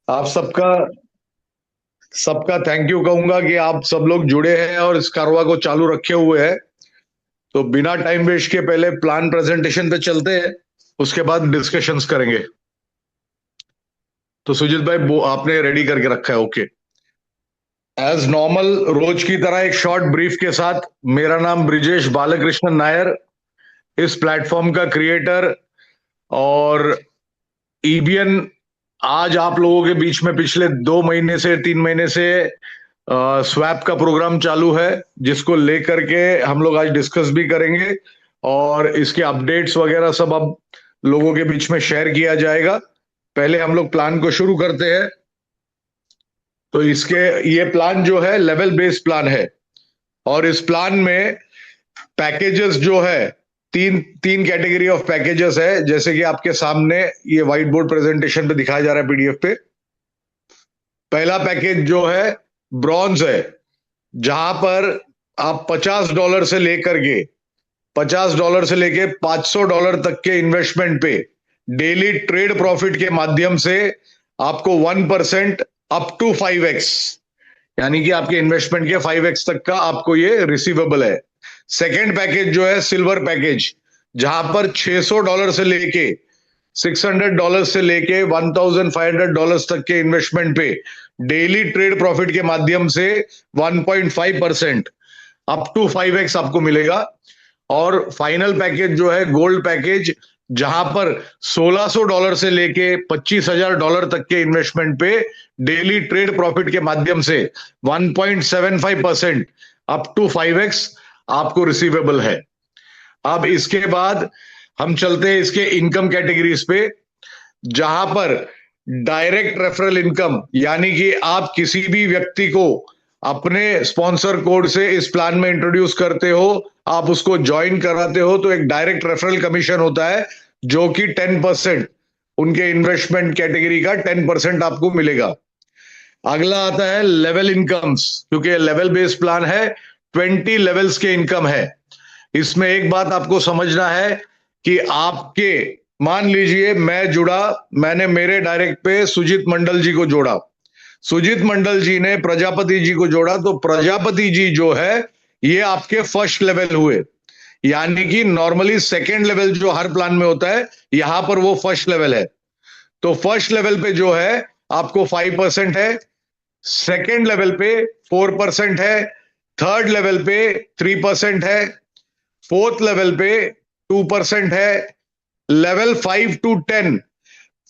आप सबका सबका थैंक यू कहूंगा कि आप सब लोग जुड़े हैं और इस कारवा को चालू रखे हुए हैं। तो बिना टाइम वेस्ट के पहले प्लान प्रेजेंटेशन पे चलते हैं, उसके बाद डिस्कशंस करेंगे। तो सुजीत भाई वो आपने रेडी करके रखा है? ओके। एज नॉर्मल, रोज की तरह एक शॉर्ट ब्रीफ के साथ, मेरा नाम ब्रिजेश बालकृष्णन नायर, इस प्लेटफॉर्म का क्रिएटर और ईबीएन। आज आप लोगों के बीच में पिछले 2 महीने से 3 महीने से स्वैप का प्रोग्राम चालू है, जिसको लेकर के हम लोग आज डिस्कस भी करेंगे और इसके अपडेट्स वगैरह सब अब लोगों के बीच में शेयर किया जाएगा। पहले हम लोग प्लान को शुरू करते हैं। तो इसके ये प्लान जो है लेवल बेस्ड प्लान है और इस प्लान में पैकेजेस जो है, तीन तीन कैटेगरी ऑफ पैकेजेस है, जैसे कि आपके सामने ये व्हाइट बोर्ड प्रेजेंटेशन पे दिखाया जा रहा है, पीडीएफ पे। पहला पैकेज जो है ब्रॉन्ज है, जहां पर आप $50 से लेके $500 तक के इन्वेस्टमेंट पे डेली ट्रेड प्रॉफिट के माध्यम से आपको 1% अप टू 5x, यानी कि आपके इन्वेस्टमेंट के 5x तक का आपको ये रिसीवेबल है। सेकेंड पैकेज जो है सिल्वर पैकेज, जहां पर $600 से लेके $600 से लेके $1,500 तक के इन्वेस्टमेंट पे डेली ट्रेड प्रॉफिट के माध्यम से 1.5% अप टू 5x आपको मिलेगा। और फाइनल पैकेज जो है गोल्ड पैकेज, जहां पर $1,600 से लेके $25,000 तक के इन्वेस्टमेंट पे डेली ट्रेड प्रॉफिट के माध्यम से 1.75% अप टू 5x आपको रिसीवेबल है। अब इसके बाद हम चलते हैं इसके इनकम कैटेगरीज पे, जहां पर डायरेक्ट रेफरल इनकम, यानी कि आप किसी भी व्यक्ति को अपने स्पॉन्सर कोड से इस प्लान में इंट्रोड्यूस करते हो, आप उसको ज्वाइन कराते हो, तो एक डायरेक्ट रेफरल कमीशन होता है जो कि 10%, उनके इन्वेस्टमेंट कैटेगरी का 10% आपको मिलेगा। अगला आता है लेवल इनकम्स, क्योंकि लेवल बेस्ड प्लान है, 20 लेवल्स के इनकम है। इसमें एक बात आपको समझना है कि आपके, मान लीजिए मैं जुड़ा, मैंने मेरे डायरेक्ट पे सुजीत मंडल जी को जोड़ा, सुजीत मंडल जी ने प्रजापति जी को जोड़ा, तो प्रजापति जी जो है ये आपके फर्स्ट लेवल हुए, यानी कि नॉर्मली सेकेंड लेवल जो हर प्लान में होता है, यहां पर वो फर्स्ट लेवल है। तो फर्स्ट लेवल पे जो है आपको 5% है, सेकेंड लेवल पे 4% है, थर्ड लेवल पे 3% है, फोर्थ लेवल पे 2% है, level 5 to 10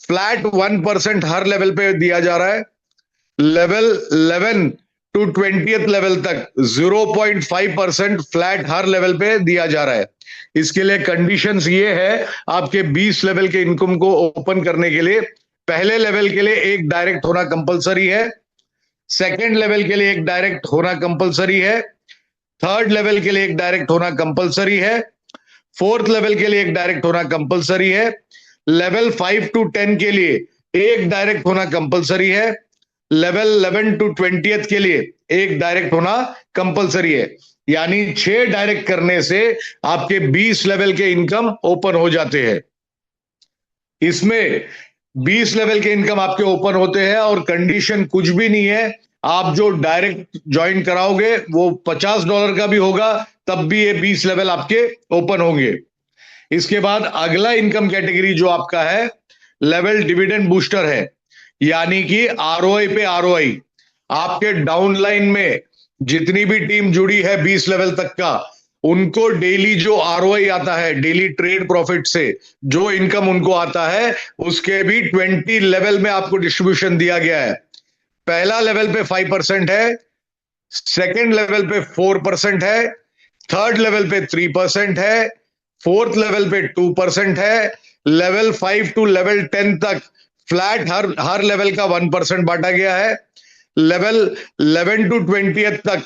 flat 1% her level पे दिया जा रहा है, लेवल 11 टू 20th लेवल तक 0.5% फ्लैट हर लेवल पे दिया जा रहा है। इसके लिए कंडीशंस ये है, आपके 20 लेवल के इनकम को ओपन करने के लिए पहले लेवल के लिए एक डायरेक्ट होना कंपलसरी है, सेकेंड लेवल के लिए एक डायरेक्ट होना कंपलसरी है, थर्ड लेवल के लिए एक डायरेक्ट होना कंपलसरी है, फोर्थ लेवल के लिए एक डायरेक्ट होना कंपलसरी है, लेवल 5 to 10 के लिए एक डायरेक्ट होना कंपलसरी है, लेवल 11 to 20th के लिए एक डायरेक्ट होना कंपलसरी है। यानी 6 डायरेक्ट करने से आपके 20 लेवल के इनकम ओपन हो जाते हैं। इसमें 20 लेवल के इनकम आपके ओपन होते हैं और कंडीशन कुछ भी नहीं है, आप जो डायरेक्ट ज्वाइन कराओगे वो $50 का भी होगा, तब भी ये 20 लेवल आपके ओपन होंगे। इसके बाद अगला इनकम कैटेगरी जो आपका है लेवल डिविडेंड बूस्टर है, यानी कि आरओआई पे आरओआई। आपके डाउनलाइन में जितनी भी टीम जुड़ी है 20 लेवल तक का, उनको डेली जो आरओआई आता है, डेली ट्रेड प्रॉफिट से जो इनकम उनको आता है, उसके भी 20 लेवल में आपको डिस्ट्रीब्यूशन दिया गया है। पहला लेवल पे 5% है, सेकेंड लेवल पे 4% है, थर्ड लेवल पे 3% है, फोर्थ लेवल पे 2% है, लेवल 5 टू लेवल 10 तक फ्लैट हर लेवल का 1% बांटा गया है, लेवल 11 to 20th तक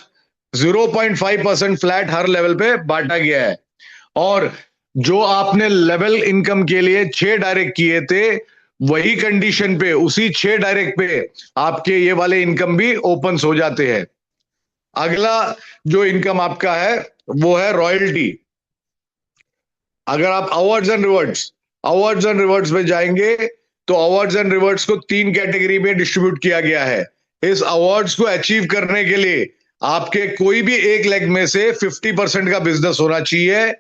0.5% फ्लैट हर लेवल पे बांटा गया है। और जो आपने लेवल इनकम के लिए 6 डायरेक्ट किए थे, वही कंडीशन पे, उसी 6 डायरेक्ट पे आपके ये वाले इनकम भी ओपन हो जाते हैं। अगला जो इनकम आपका है वो है रॉयल्टी। अगर आप अवार्ड्स एंड रिवॉर्ड्स में जाएंगे तो अवार्ड्स एंड रिवॉर्ड्स को 3 कैटेगरी में डिस्ट्रीब्यूट किया गया है। इस अवार्ड्स को अचीव करने के लिए आपके कोई भी एक लेग में से 50% का बिजनेस होना चाहिए,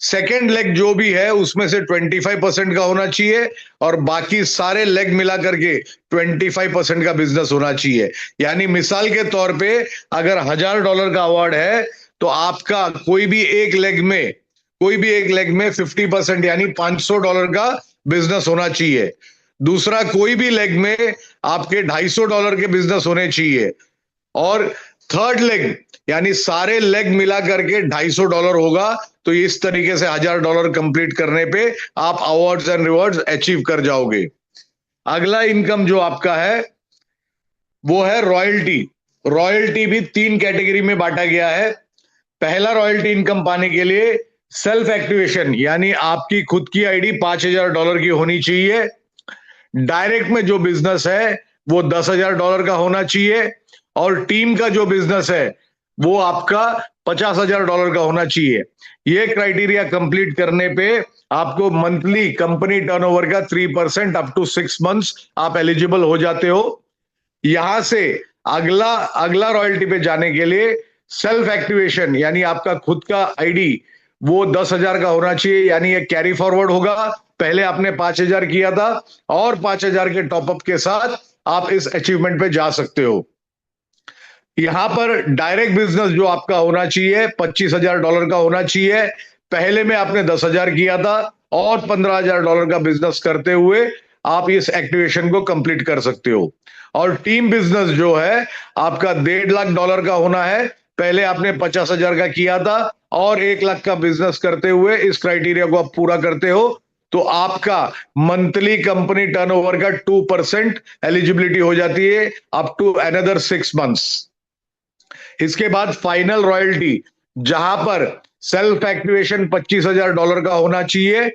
सेकेंड लेग जो भी है उसमें से 25% का होना चाहिए, और बाकी सारे लेग मिला करके 25% का बिजनेस होना चाहिए। यानी मिसाल के तौर पे अगर $1000 का अवार्ड है तो आपका कोई भी एक लेग में 50% यानी $500 का बिजनेस होना चाहिए। दूसरा, कोई भी लेग में आपके $250 के बिजनेस होने चाहिए, और थर्ड लेग यानी सारे लेग मिला करके $250 होगा। तो इस तरीके से $1000 कंप्लीट करने पे आप अवार्ड्स एंड रिवॉर्ड्स अचीव कर जाओगे। अगला इनकम जो आपका है वो है रॉयल्टी। रॉयल्टी भी 3 कैटेगरी में बांटा गया है। पहला रॉयल्टी इनकम पाने के लिए सेल्फ एक्टिवेशन यानी आपकी खुद की आईडी $5000 की होनी चाहिए। डायरेक्ट में जो बिजनेस है वो $10,000 का होना चाहिए, और टीम का जो बिजनेस है वो आपका $50,000 का होना चाहिए। ये क्राइटेरिया कंप्लीट करने पे आपको मंथली कंपनी टर्नओवर का 3% अप टू 6 मंथ्स आप एलिजिबल हो जाते हो। यहां से अगला रॉयल्टी पे जाने के लिए सेल्फ एक्टिवेशन यानी आपका खुद का आईडी वो 10,000 का होना चाहिए, यानी ये कैरी फॉरवर्ड होगा। पहले आपने 5,000 किया था और 5,000 के टॉपअप के साथ आप इस अचीवमेंट पे जा सकते हो। यहां पर डायरेक्ट बिजनेस जो आपका होना चाहिए $25,000 का होना चाहिए। पहले में आपने 10,000 किया था और $15,000 का बिजनेस करते हुए आप इस एक्टिवेशन को कंप्लीट कर सकते हो। और टीम बिजनेस जो है आपका $1.5 लाख का होना है। पहले आपने 50,000 का किया था और 1 लाख का बिजनेस करते हुए इस क्राइटेरिया को आप पूरा करते हो तो आपका मंथली कंपनी टर्नओवर का 2% एलिजिबिलिटी हो जाती है अप टू अनदर 6 मंथ्स। इसके बाद फाइनल रॉयल्टी जहां पर सेल्फ एक्टिवेशन $25,000 का होना चाहिए।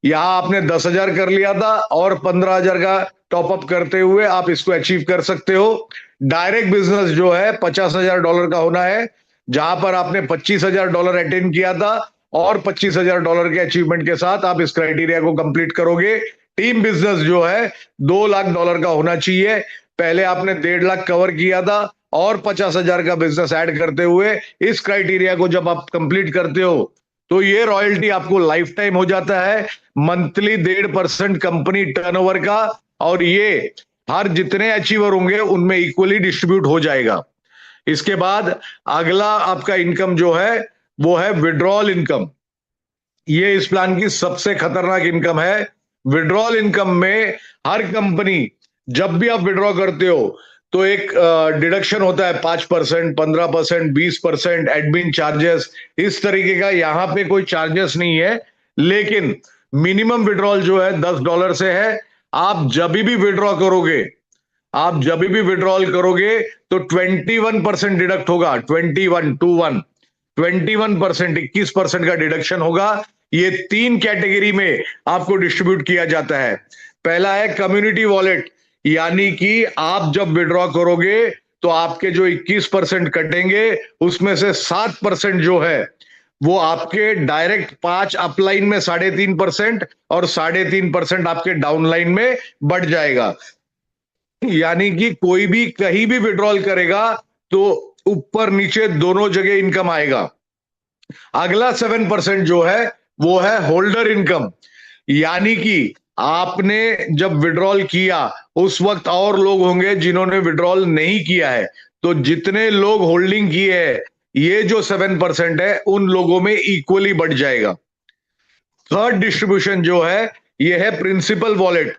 यहां आपने 10,000 कर लिया था और 15,000 का टॉपअप करते हुए आप इसको अचीव कर सकते हो। डायरेक्ट बिजनेस जो है $50,000 का होना है, जहां पर आपने $25,000 अटेन किया था और $25,000 के अचीवमेंट के साथ आप इस क्राइटेरिया को कंप्लीट करोगे। टीम बिजनेस जो है $2 लाख का होना चाहिए। पहले आपने 1.5 लाख कवर किया था और 50,000 का बिजनेस ऐड करते हुए इस क्राइटेरिया को जब आप कंप्लीट करते हो तो ये रॉयल्टी आपको लाइफ टाइम हो जाता है, मंथली 1.5% कंपनी टर्नओवर का, और ये हर जितने अचीवर होंगे उनमें इक्वली डिस्ट्रीब्यूट हो जाएगा। इसके बाद अगला आपका इनकम जो है वो है विड्रॉल इनकम। ये इस प्लान की सबसे खतरनाक इनकम है। विड्रॉल इनकम में हर कंपनी जब भी आप विड्रॉ करते हो तो एक डिडक्शन होता है 5%, 15%, 20% एडमिन चार्जेस, इस तरीके का यहां पे कोई चार्जेस नहीं है। लेकिन मिनिमम विड्रॉल जो है $10 से है। आप जब भी विड्रॉ करोगे तो 21% डिडक्ट होगा। 21% का डिडक्शन होगा। ये 3 कैटेगरी में आपको डिस्ट्रीब्यूट किया जाता है। पहला है कम्युनिटी वॉलेट, यानी कि आप जब विड्रॉ करोगे तो आपके जो 21% कटेंगे उसमें से 7% जो है वो आपके डायरेक्ट 5 अपलाइन में 3.5% और 3.5% आपके डाउनलाइन में बढ़ जाएगा। यानी कि कोई भी कहीं भी विड्रॉल करेगा तो ऊपर नीचे दोनों जगह इनकम आएगा। अगला 7% जो है वो है होल्डर इनकम, यानी कि आपने जब विड्रॉल किया उस वक्त और लोग होंगे जिन्होंने विड्रॉल नहीं किया है, तो जितने लोग होल्डिंग किए हैं ये जो 7% है उन लोगों में इक्वली बढ़ जाएगा। थर्ड डिस्ट्रीब्यूशन जो है ये है प्रिंसिपल वॉलेट,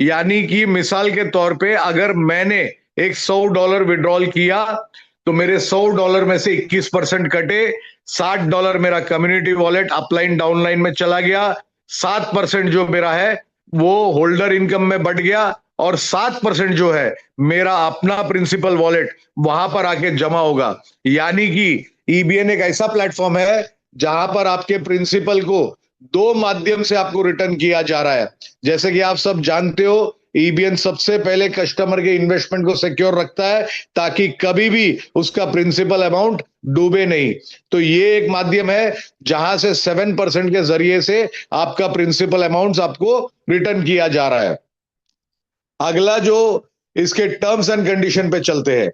यानी कि मिसाल के तौर पे अगर मैंने एक $100 विड्रॉल किया तो मेरे $100 में से 21% कटे, $60 मेरा कम्युनिटी वॉलेट अपलाइन डाउनलाइन में चला गया, 7% जो मेरा है वो होल्डर इनकम में बढ़ गया, और 7% जो है मेरा अपना प्रिंसिपल वॉलेट वहां पर आके जमा होगा। यानी कि ईबीएन एक ऐसा प्लेटफॉर्म है जहां पर आपके प्रिंसिपल को 2 माध्यम से आपको रिटर्न किया जा रहा है। जैसे कि आप सब जानते हो ईबीएन सबसे पहले कस्टमर के इन्वेस्टमेंट को सिक्योर रखता है ताकि कभी भी उसका प्रिंसिपल अमाउंट डूबे नहीं। तो ये एक माध्यम है जहां से 7% के जरिए से आपका प्रिंसिपल अमाउंट आपको रिटर्न किया जा रहा है। अगला जो इसके टर्म्स एंड कंडीशन पे चलते हैं,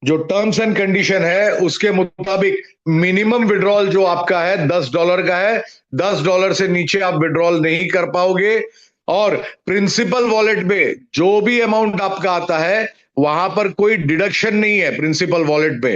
जो टर्म्स एंड कंडीशन है उसके मुताबिक मिनिमम विड्रॉल जो आपका है $10 का है। $10 से नीचे आप विड्रॉल नहीं कर पाओगे। और प्रिंसिपल वॉलेट में जो भी अमाउंट आपका आता है वहां पर कोई डिडक्शन नहीं है प्रिंसिपल वॉलेट पे।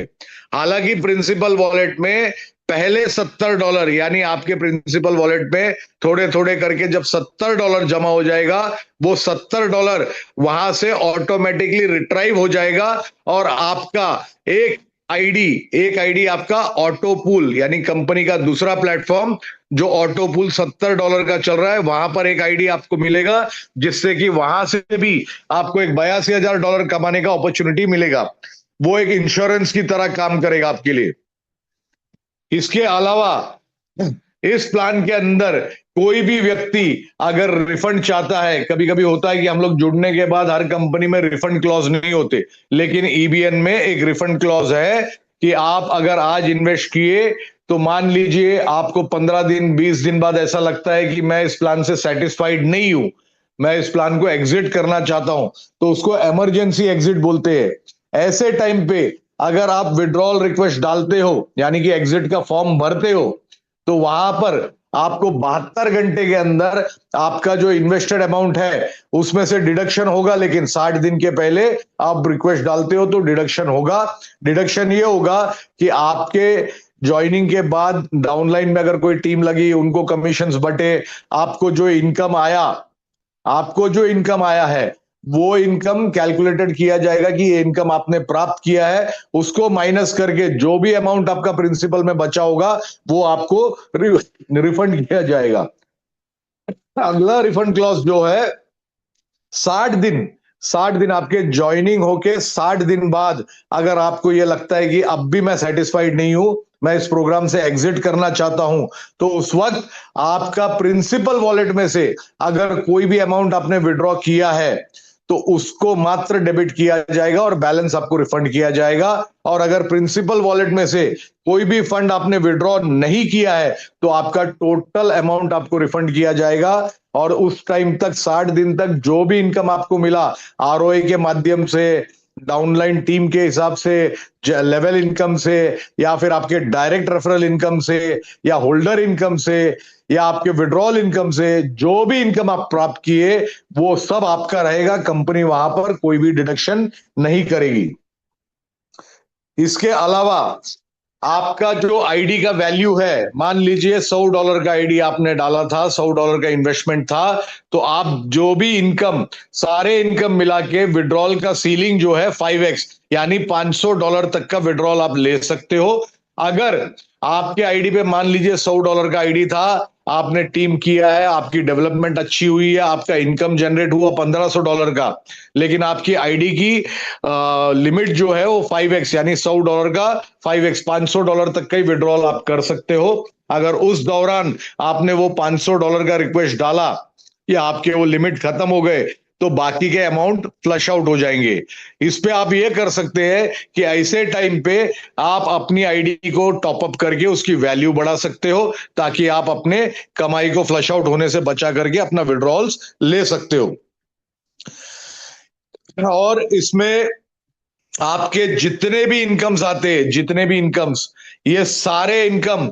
हालांकि प्रिंसिपल वॉलेट में पहले $70 यानी आपके प्रिंसिपल वॉलेट में थोड़े थोड़े करके जब $70 जमा हो जाएगा, वो $70 वहां से ऑटोमेटिकली रिट्राइव हो जाएगा और आपका एक आईडी आपका ऑटो पूल यानी कंपनी का दूसरा प्लेटफॉर्म जो ऑटो पूल $70 का चल रहा है, वहां पर एक आईडी आपको मिलेगा, जिससे कि वहां से भी आपको एक $82,000 कमाने का अपॉर्चुनिटी मिलेगा। वो एक इंश्योरेंस की तरह काम करेगा आपके लिए। इसके अलावा इस प्लान के अंदर कोई भी व्यक्ति अगर रिफंड चाहता है, कभी कभी होता है कि हम लोग जुड़ने के बाद हर कंपनी में रिफंड क्लॉज नहीं होते, लेकिन ईबीएन में एक रिफंड क्लॉज है कि आप अगर आज इन्वेस्ट किए तो मान लीजिए आपको 15 दिन 20 दिन बाद ऐसा लगता है कि मैं इस प्लान से सेटिस्फाइड नहीं हूं, मैं इस प्लान को एग्जिट करना चाहता हूं, तो उसको इमरजेंसी एग्जिट बोलते हैं। ऐसे टाइम पे अगर आप विड्रॉल रिक्वेस्ट डालते हो यानी कि एग्जिट का फॉर्म भरते हो, तो वहां पर आपको 72 घंटे के अंदर आपका जो इन्वेस्टेड अमाउंट है उसमें से डिडक्शन होगा। लेकिन 60 दिन के पहले आप रिक्वेस्ट डालते हो तो डिडक्शन होगा। डिडक्शन ये होगा कि आपके ज्वाइनिंग के बाद डाउनलाइन में अगर कोई टीम लगी, उनको कमीशंस बटे, आपको जो इनकम आया है वो इनकम कैलकुलेटेड किया जाएगा कि ये इनकम आपने प्राप्त किया है, उसको माइनस करके जो भी अमाउंट आपका प्रिंसिपल में बचा होगा वो आपको रिफंड किया जाएगा। अगला रिफंड क्लॉज जो है 60 दिन आपके ज्वाइनिंग होके 60 दिन बाद अगर आपको यह लगता है कि अब भी मैं सेटिस्फाइड नहीं हूं, मैं इस प्रोग्राम से एग्जिट करना चाहता हूं, तो उस वक्त आपका प्रिंसिपल वॉलेट में से अगर कोई भी अमाउंट आपने विड्रॉ किया है तो उसको मात्र डेबिट किया जाएगा और बैलेंस आपको रिफंड किया जाएगा। और अगर प्रिंसिपल वॉलेट में से कोई भी फंड आपने विड्रॉ नहीं किया है तो आपका टोटल अमाउंट आपको रिफंड किया जाएगा। और उस टाइम तक 60 दिन तक जो भी इनकम आपको मिला आरओए के माध्यम से, डाउनलाइन टीम के हिसाब से, लेवल इनकम से, या फिर आपके डायरेक्ट रेफरल इनकम से, या होल्डर इनकम से, या आपके विड्रॉल इनकम से, जो भी इनकम आप प्राप्त किए वो सब आपका रहेगा। कंपनी वहां पर कोई भी डिडक्शन नहीं करेगी। इसके अलावा आपका जो आईडी का वैल्यू है, मान लीजिए $100 का आईडी आपने डाला था, $100 का इन्वेस्टमेंट था, तो आप जो भी इनकम, सारे इनकम मिला के विड्रॉल का सीलिंग जो है 5x यानी $500 तक का विड्रॉल आप ले सकते हो। अगर आपके आईडी पे मान लीजिए $100 का आईडी था, आपने टीम किया है, आपकी डेवलपमेंट अच्छी हुई है, आपका इनकम जनरेट हुआ $1500 का, लेकिन आपकी आईडी की लिमिट जो है वो 5x यानी $100 का 5x $500 तक का ही विड्रॉल आप कर सकते हो। अगर उस दौरान आपने वो $500 का रिक्वेस्ट डाला या आपके वो लिमिट खत्म हो गए तो बाकी के अमाउंट फ्लश आउट हो जाएंगे। इस पे आप ये कर सकते हैं कि ऐसे टाइम पे आप अपनी आईडी को टॉप अप करके उसकी वैल्यू बढ़ा सकते हो, ताकि आप अपने कमाई को फ्लश आउट होने से बचा करके अपना विड्रॉल्स ले सकते हो। और इसमें आपके जितने भी इनकम्स आते हैं, जितने भी इनकम्स, ये सारे इनकम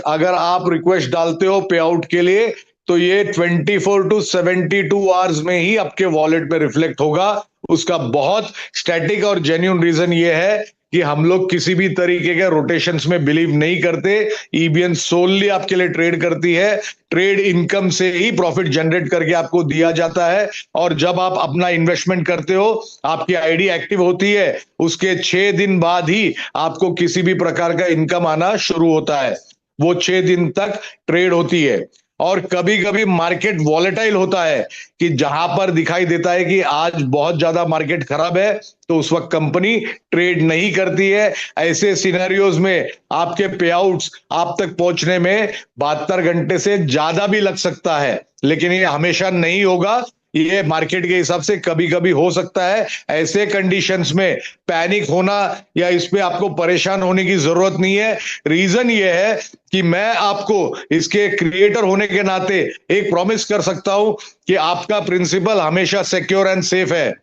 अगर आप रिक्वेस्ट डालते हो पे आउट के लिए, तो ये 24 to 72 आवर्स में ही आपके वॉलेट में रिफ्लेक्ट होगा। उसका बहुत स्टैटिक और जेन्युइन रीजन ये है कि हम लोग किसी भी तरीके के रोटेशंस में बिलीव नहीं करते। ईबीएन सोलली आपके लिए ट्रेड करती है, ट्रेड इनकम से ही प्रॉफिट जनरेट करके आपको दिया जाता है। और जब आप अपना इन्वेस्टमेंट करते हो, आपकी आईडी एक्टिव होती है, उसके 6 दिन बाद ही आपको किसी भी प्रकार का इनकम आना शुरू होता है। वो 6 दिन तक ट्रेड होती है। और कभी कभी मार्केट वॉलेटाइल होता है कि जहां पर दिखाई देता है कि आज बहुत ज्यादा मार्केट खराब है, तो उस वक्त कंपनी ट्रेड नहीं करती है। ऐसे सिनेरियोज में आपके पे आउट्स आप तक पहुंचने में 72 घंटे से ज्यादा भी लग सकता है, लेकिन ये हमेशा नहीं होगा। ये मार्केट के हिसाब से कभी कभी हो सकता है। ऐसे कंडीशंस में पैनिक होना या इस पे आपको परेशान होने की जरूरत नहीं है। रीजन ये है कि मैं आपको इसके क्रिएटर होने के नाते एक प्रॉमिस कर सकता हूं कि आपका प्रिंसिपल हमेशा सिक्योर एंड सेफ है।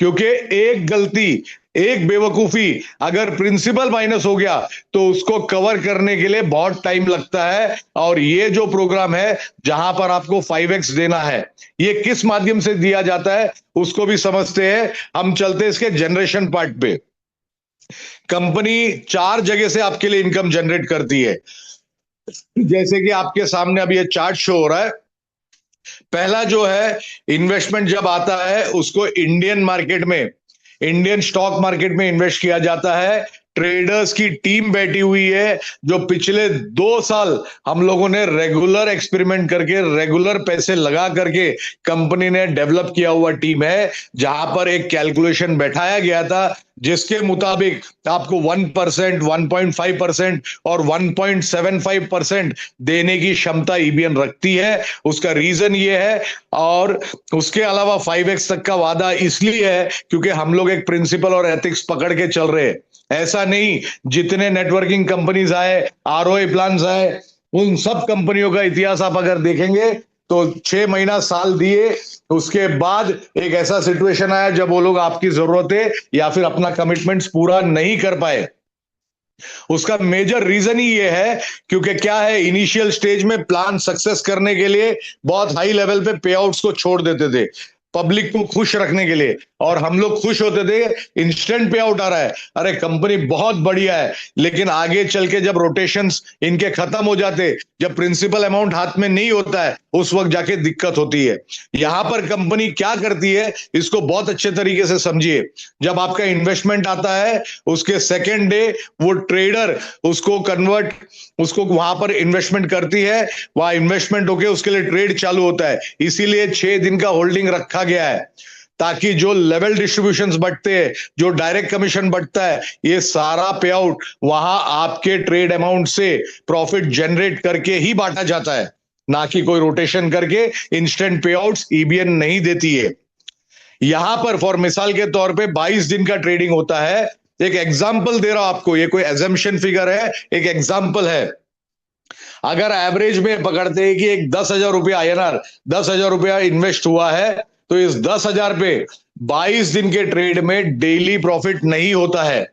क्योंकि एक गलती, एक बेवकूफी अगर प्रिंसिपल माइनस हो गया तो उसको कवर करने के लिए बहुत टाइम लगता है। और ये जो प्रोग्राम है जहां पर आपको 5x देना है, ये किस माध्यम से दिया जाता है उसको भी समझते हैं। हम चलते इसके जनरेशन पार्ट पे। कंपनी 4 जगह से आपके लिए इनकम जनरेट करती है। जैसे कि आपके सामने अभी ये चार्ट शो हो रहा है। पहला जो है, इन्वेस्टमेंट जब आता है उसको इंडियन मार्केट में, इंडियन स्टॉक मार्केट में इन्वेस्ट किया जाता है। ट्रेडर्स की टीम बैठी हुई है जो पिछले 2 साल हम लोगों ने रेगुलर एक्सपेरिमेंट करके, रेगुलर पैसे लगा करके कंपनी ने डेवलप किया हुआ टीम है। जहां पर एक कैलकुलेशन बैठाया गया था जिसके मुताबिक आपको 1%, 1.5% और 1.75% देने की क्षमता ईबीएन रखती है। उसका रीजन ये है। और उसके अलावा 5x तक का वादा इसलिए है क्योंकि हम लोग एक प्रिंसिपल और एथिक्स पकड़ के चल रहे हैं। ऐसा नहीं, जितने नेटवर्किंग कंपनीज आए, आरओए प्लान्स आए, उन सब कंपनियों का इतिहास आप अगर देखेंगे तो 6 महीना, साल दिए, उसके बाद एक ऐसा सिचुएशन आया जब वो लोग आपकी जरूरतें या फिर अपना कमिटमेंट्स पूरा नहीं कर पाए। उसका मेजर रीजन ही ये है क्योंकि क्या है, इनिशियल स्टेज में प्लान सक्सेस करने के लिए बहुत हाई लेवल पे पे आउट्स को छोड़ देते थे पब्लिक को खुश रखने के लिए, और हम लोग खुश होते थे इंस्टेंट पे आउट आ रहा है, अरे कंपनी बहुत बढ़िया है। लेकिन आगे चल के जब रोटेशंस इनके खत्म हो जाते, जब प्रिंसिपल अमाउंट हाथ में नहीं होता है, उस वक्त जाके दिक्कत होती है। यहां पर कंपनी क्या करती है इसको बहुत अच्छे तरीके से समझिए। जब आपका इन्वेस्टमेंट आता है उसके सेकेंड डे वो ट्रेडर उसको कन्वर्ट, उसको वहां पर इन्वेस्टमेंट करती है, वहां इन्वेस्टमेंट होके उसके लिए ट्रेड चालू होता है। इसीलिए 6 दिन का होल्डिंग रखा गया है ताकि जो लेवल डिस्ट्रीब्यूशंस बढ़ते हैं, जो डायरेक्ट कमीशन बढ़ता है, ये सारा पे आउट वहां आपके ट्रेड अमाउंट से प्रॉफिट जनरेट करके ही बांटा जाता है, ना कि कोई रोटेशन करके इंस्टेंट पे आउट्स ईबीएन नहीं देती है। यहां पर फॉर मिसाल के तौर पे 22 दिन का ट्रेडिंग होता है। एक एग्जांपल दे रहा हूं आपको, ये कोई एजम्पशन फिगर है, एक एग्जांपल है। अगर एवरेज में पकड़ते हैं कि एक 10,000 रुपया आईएनआर, 10,000 रुपया इन्वेस्ट हुआ है, तो इस 10,000 पे 22 दिन के ट्रेड में डेली प्रॉफिट नहीं होता है।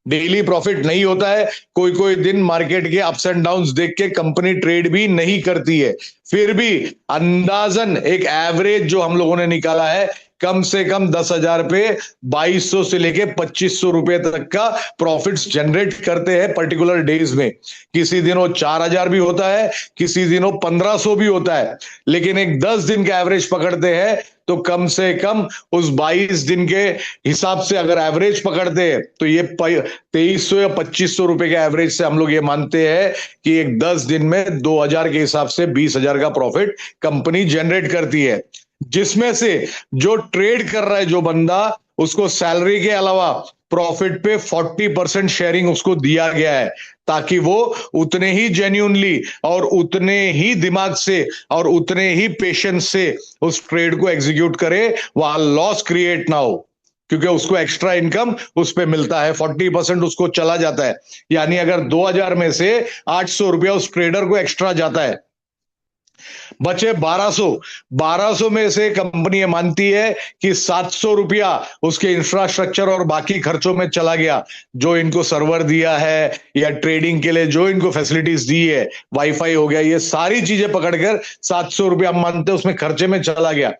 डेली प्रॉफिट नहीं होता है। कोई कोई दिन मार्केट के अप्स एंड डाउन्स देख के कंपनी ट्रेड भी नहीं करती है। फिर भी अंदाजन एक एवरेज जो हम लोगों ने निकाला है, कम से कम 10,000 पे 2,200 से लेके 2,500 रुपए तक का प्रॉफिट्स जनरेट करते हैं पर्टिकुलर डेज में। किसी दिन वो 4,000 भी होता है, किसी दिन वो 1,500 भी होता है। लेकिन एक 10 दिन का एवरेज पकड़ते हैं तो कम से कम उस 22 दिन के हिसाब से अगर एवरेज पकड़ते हैं तो ये 2,300 या 2,500 रुपए के एवरेज से हम लोग ये मानते हैं कि एक 10 दिन में 2,000 के हिसाब से 20,000 का प्रॉफिट कंपनी जनरेट करती है। जिसमें से जो ट्रेड कर रहा है जो बंदा, उसको सैलरी के अलावा प्रॉफिट पे 40% शेयरिंग उसको दिया गया है, ताकि वो उतने ही जेन्युइनली और उतने ही दिमाग से और उतने ही पेशेंस से उस ट्रेड को एग्जीक्यूट करे, वहां लॉस क्रिएट ना हो। क्योंकि उसको एक्स्ट्रा इनकम उस पर मिलता है, 40% उसको चला जाता है। यानी अगर 2,000 में से 800 रुपया उस ट्रेडर को एक्स्ट्रा जाता है, बचे 1,200। 1,200 में से कंपनी ये मानती है कि 700 रुपया उसके इंफ्रास्ट्रक्चर और बाकी खर्चों में चला गया, जो इनको सर्वर दिया है या ट्रेडिंग के लिए जो इनको फैसिलिटीज दी है, वाईफाई हो गया, ये सारी चीजें पकड़कर 700 रुपया हम मानते हैं उसमें खर्चे में चला गया।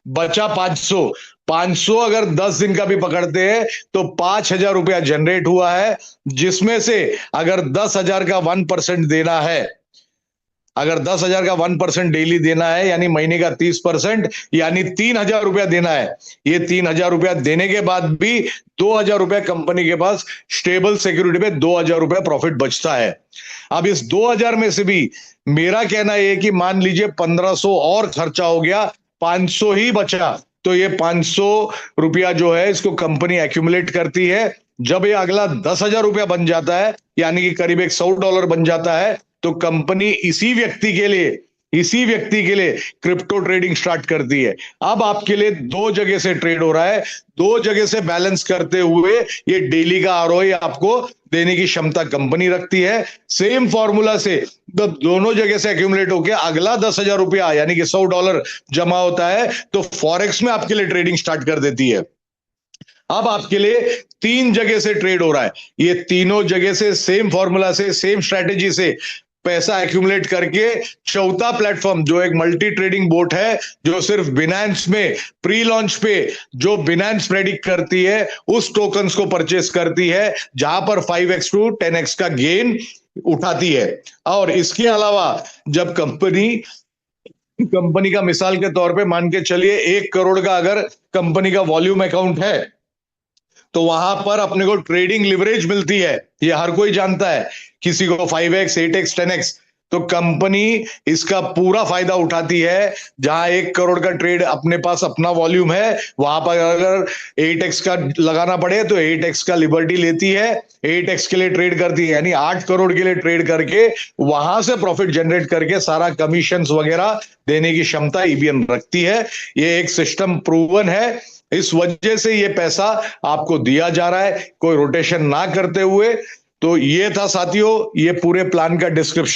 बचा 500। 500 अगर 10 दिन का भी पकड़ते हैं तो 5,000 रुपया जनरेट हुआ है, जिसमें से अगर 10,000 का 1% देना है, अगर 10,000 का 1% डेली देना है, यानी महीने का 30%, यानी 3,000 रुपया देना है। ये 3,000 रुपया देने के बाद भी 2,000 रुपया कंपनी के पास स्टेबल सिक्योरिटी पे 2,000 रुपया प्रॉफिट बचता है। अब इस 2,000 में से भी मेरा कहना यह कि मान लीजिए 1,500 और खर्चा हो गया, 500 ही बचा, तो ये 500 रुपया जो है इसको कंपनी एक्यूमुलेट करती है। जब ये अगला 10,000 रुपया बन जाता है, यानी कि करीब $100 बन जाता है, तो कंपनी इसी व्यक्ति के लिए इसी व्यक्ति के लिए क्रिप्टो ट्रेडिंग स्टार्ट करती है। अब आपके लिए दो जगह से ट्रेड हो रहा है, दो जगह से बैलेंस करते हुए ये डेली का आरओआई आपको देने की क्षमता कंपनी रखती है। सेम फॉर्मूला से जब दोनों जगह से एक्यूमुलेट होकर अगला 10,000 रुपया यानी कि $100 जमा होता है तो फॉरेक्स में आपके लिए ट्रेडिंग स्टार्ट कर देती है। अब आपके लिए तीन जगह से ट्रेड हो रहा है, ये तीनों जगह से सेम फॉर्मूला से सेम स्ट्रेटेजी से पैसा एक्यूमुलेट करके चौथा प्लेटफॉर्म जो एक मल्टी ट्रेडिंग बोट है, जो सिर्फ बिनांस में प्री लॉन्च पे जो बिनांस प्रेडिक्ट करती है उस टोकन्स को परचेस करती है, जहां पर 5x टू 10x का गेन उठाती है। और इसके अलावा जब कंपनी का मिसाल के तौर पे मान के चलिए 1 करोड़ का अगर कंपनी का वॉल्यूम अकाउंट है तो वहां पर अपने को ट्रेडिंग लिवरेज मिलती है, ये हर कोई जानता है, किसी को 5x 8x 10x। तो कंपनी इसका पूरा फायदा उठाती है, जहां 1 करोड़ का ट्रेड अपने पास अपना वॉल्यूम है, वहां पर अगर 8x का लगाना पड़े तो 8x का लिबर्टी लेती है, 8x के लिए ट्रेड करती है, यानी 8 करोड़ के लिए ट्रेड करके वहां से प्रॉफिट जनरेट करके सारा कमीशंस वगैरह देने की क्षमता ईबीएन रखती है। ये एक सिस्टम प्रूवन है, इस वजह से ये पैसा आपको दिया जा रहा है कोई रोटेशन ना करते हुए। तो ये था साथियों ये पूरे प्लान का डिस्क्रिप्शन।